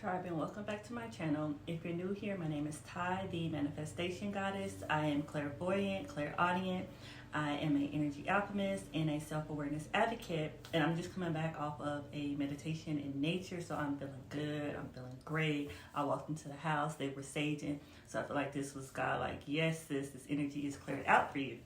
tribe, and welcome back to my channel. If you're new here, my name is Ty, the manifestation goddess. I am clairvoyant, clairaudient. I am an energy alchemist and a self-awareness advocate, and I'm just coming back off of a meditation in nature, so I'm feeling good. I'm feeling great. I walked into the house, they were saging, so I feel like this was God like, yes, this energy is cleared out for you.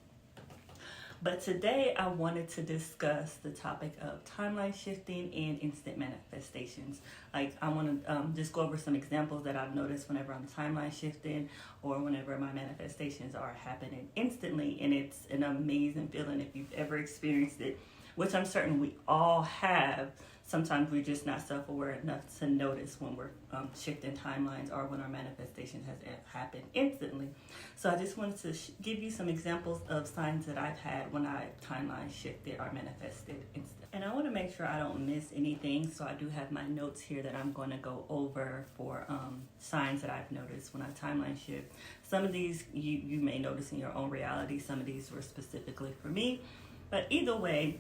But today I wanted to discuss the topic of timeline shifting and instant manifestations. Like, I want to just go over some examples that I've noticed whenever I'm timeline shifting or whenever my manifestations are happening instantly. And it's an amazing feeling if you've ever experienced it, which I'm certain we all have. Sometimes we're just not self-aware enough to notice when we're shifting timelines or when our manifestation has happened instantly. So I just wanted to give you some examples of signs that I've had when I timeline shifted or manifested instantly. And I want to make sure I don't miss anything, so I do have my notes here that I'm going to go over for signs that I've noticed when I timeline shift. Some of these you may notice in your own reality. Some of these were specifically for me. But either way,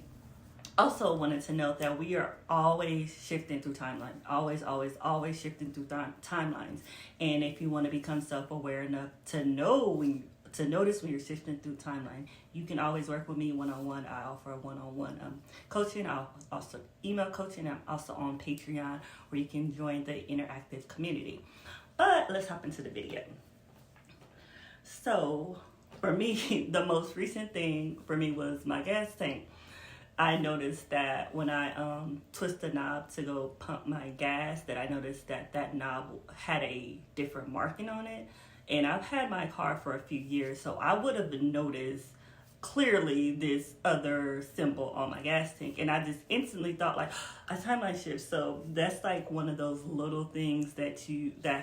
also wanted to note that we are always shifting through timelines. Always shifting through timelines. And if you want to become self-aware enough to notice when you're shifting through timeline, you can always work with me one-on-one. I offer one-on-one coaching. I'll also email coaching. I'm also on Patreon, where you can join the interactive community. But let's hop into the video. So for me, the most recent thing for me was my gas tank. I noticed that when I twist the knob to go pump my gas, that I noticed that knob had a different marking on it. And I've had my car for a few years, so I would have noticed clearly this other symbol on my gas tank. And I just instantly thought, like, a timeline shift. So that's like one of those little things that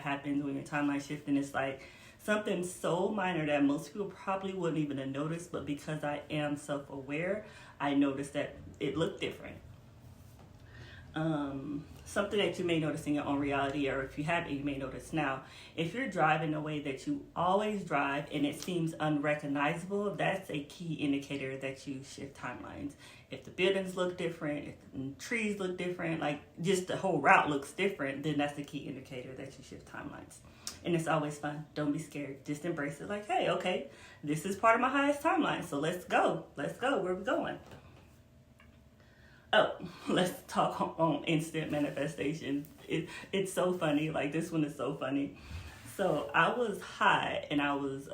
happens when you're timeline shifting. It's like something so minor that most people probably wouldn't even have noticed, but because I am self-aware, I noticed that it looked different. Something that you may notice in your own reality, or if you haven't, you may notice now. If you're driving the way that you always drive and it seems unrecognizable, that's a key indicator that you shift timelines. If the buildings look different, if the trees look different, like just the whole route looks different, then that's the key indicator that you shift timelines. And it's always fun. Don't be scared. Just embrace it. Like, hey, okay, this is part of my highest timeline, so let's go. Let's go. Where are we going? Oh, let's talk on instant manifestation. It's so funny. Like, this one is so funny. So I was hot, and I was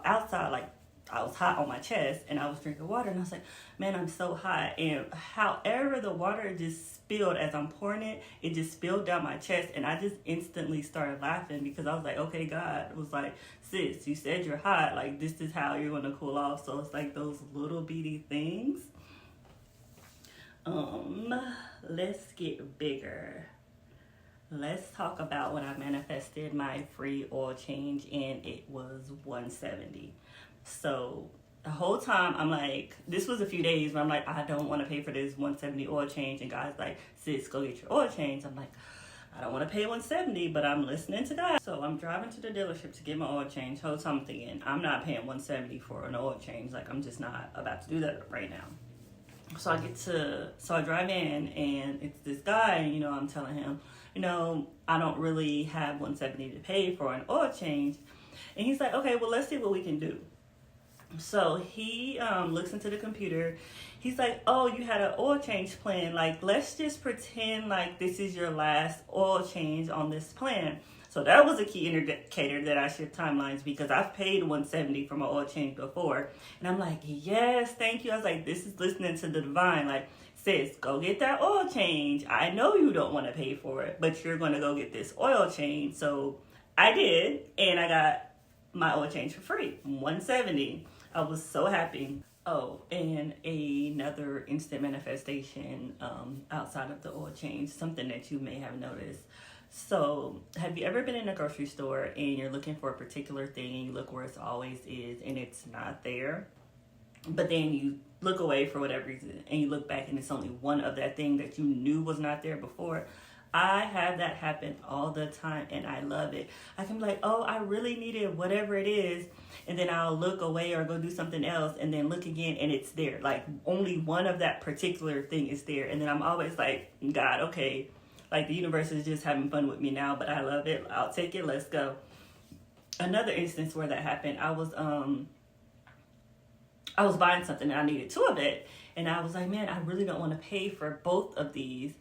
outside, like I was hot on my chest, and I was drinking water, and I was like, man, I'm so hot. And however the water just spilled as I'm pouring it, it just spilled down my chest, and I just instantly started laughing because I was like, okay, God was like, sis, you said you're hot. Like, this is how you're going to cool off. So it's like those little bitty things. Let's get bigger. Let's talk about when I manifested my free oil change, and it was $170. So the whole time I'm like, this was a few days where I'm like, I don't want to pay for this $170 oil change, and God's like, sis, go get your oil change. I'm like, I don't want to pay $170, but I'm listening to God. So I'm driving to the dealership to get my oil change. Whole time I'm thinking, I'm not paying $170 for an oil change. Like, I'm just not about to do that right now. So I drive in, and it's this guy, and, I'm telling him, I don't really have $170 to pay for an oil change. And he's like, okay, well, let's see what we can do. So he looks into the computer. He's like, oh, you had an oil change plan. Like, let's just pretend like this is your last oil change on this plan. So that was a key indicator that I shift timelines, because I've paid $170 for my oil change before. And I'm like, yes, thank you. I was like, this is listening to the divine. Like, sis, go get that oil change. I know you don't want to pay for it, but you're going to go get this oil change. So I did, and I got my oil change for free, $170. I was so happy. Oh, and another instant manifestation outside of the oil change, something that you may have noticed. So have you ever been in a grocery store and you're looking for a particular thing, and you look where it always is and it's not there, but then you look away for whatever reason and you look back and it's only one of that thing that you knew was not there before? I have that happen all the time, and I love it. I can be like, oh, I really needed whatever it is, and then I'll look away or go do something else, and then look again, and it's there. Like, only one of that particular thing is there, and then I'm always like, God, okay, Like the universe is just having fun with me now, but I love it. I'll take it. Let's go. Another instance where that happened, I was buying something and I needed two of it. And I was like, man, I really don't want to pay for both of these.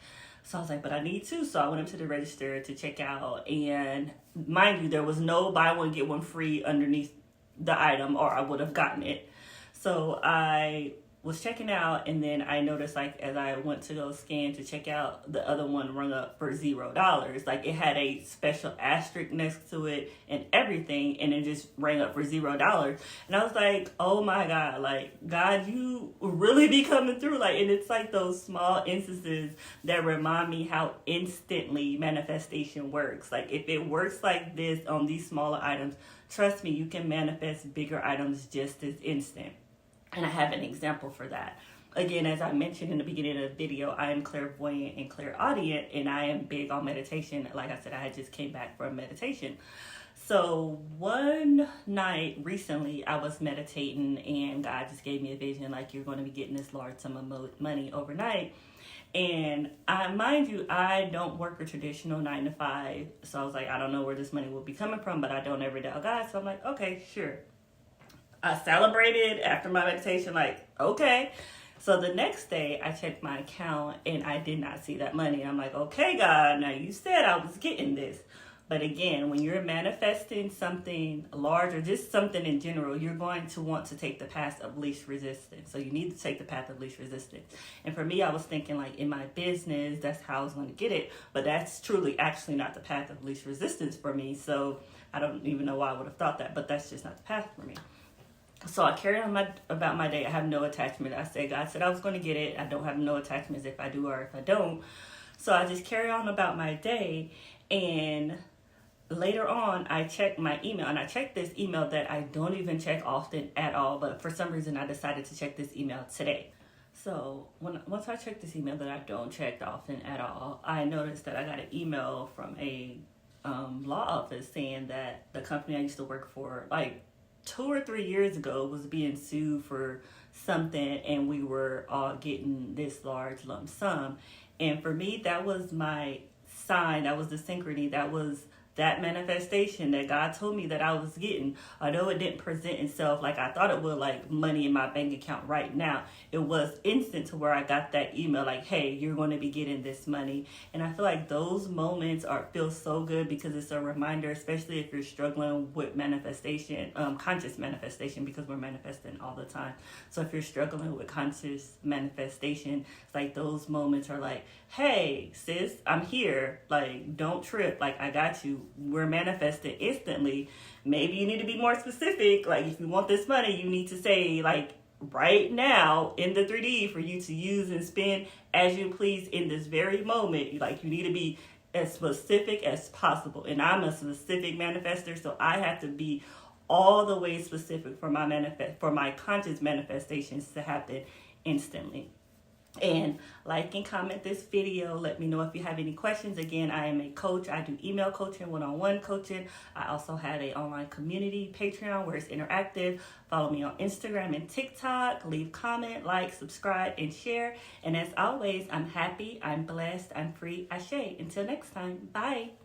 So I was like, but I need two. So I went up to the register to check out. And mind you, there was no buy one, get one free underneath the item, or I would have gotten it. So I was checking out, and then I noticed, like, as I went to go scan to check out, the other one rung up for $0. Like, it had a special asterisk next to it and everything, and it just rang up for $0. And I was like, oh my God, like, God, you really be coming through. Like, and it's like those small instances that remind me how instantly manifestation works. Like, if it works like this on these smaller items, trust me, you can manifest bigger items just as instant. And I have an example for that. Again, as I mentioned in the beginning of the video, I am clairvoyant and clairaudient, and I am big on meditation. Like I said, I had just came back from meditation. So one night recently, I was meditating, and God just gave me a vision, like, you're going to be getting this large sum of money overnight. And mind you, I don't work a traditional 9 to 5. So I was like, I don't know where this money will be coming from, but I don't ever doubt God. So I'm like, okay, sure. I celebrated after my meditation, like, okay. So the next day, I checked my account, and I did not see that money. I'm like, okay, God, now you said I was getting this. But again, when you're manifesting something large or just something in general, you're going to want to take the path of least resistance. So you need to take the path of least resistance. And for me, I was thinking, like, in my business, that's how I was going to get it. But that's truly actually not the path of least resistance for me. So I don't even know why I would have thought that, but that's just not the path for me. So I carry on about my day. I have no attachment. I said, God said I was going to get it. I don't have no attachments if I do or if I don't. So I just carry on about my day. And later on, I checked my email. And I checked this email that I don't even check often at all. But for some reason, I decided to check this email today. So once I checked this email that I don't check often at all, I noticed that I got an email from a law office saying that the company I used to work for, like, 2 or 3 years ago, was being sued for something, and we were all getting this large lump sum. And for me, that was my sign. That was the synchrony. That was that manifestation that God told me that I was getting. Although it didn't present itself like I thought it would, like money in my bank account right now, it was instant to where I got that email like, hey, you're going to be getting this money. And I feel like those moments feel so good, because it's a reminder, especially if you're struggling with manifestation, conscious manifestation, because we're manifesting all the time. So if you're struggling with conscious manifestation, it's like those moments are like, hey, sis, I'm here. Like, don't trip. Like, I got you. We're manifesting instantly. Maybe you need to be more specific. Like, if you want this money, you need to say, like, right now in the 3D for you to use and spend as you please in this very moment. Like, you need to be as specific as possible. And I'm a specific manifester, so I have to be all the way specific for my conscious manifestations to happen instantly. And like and comment this video. Let me know if you have any questions. Again, I am a coach. I do email coaching, one-on-one coaching. I also have an online community, Patreon, where it's interactive. Follow me on Instagram and TikTok. Leave comment, like, subscribe, and share. And as always, I'm happy, I'm blessed, I'm free, Ashe. Until next time, bye.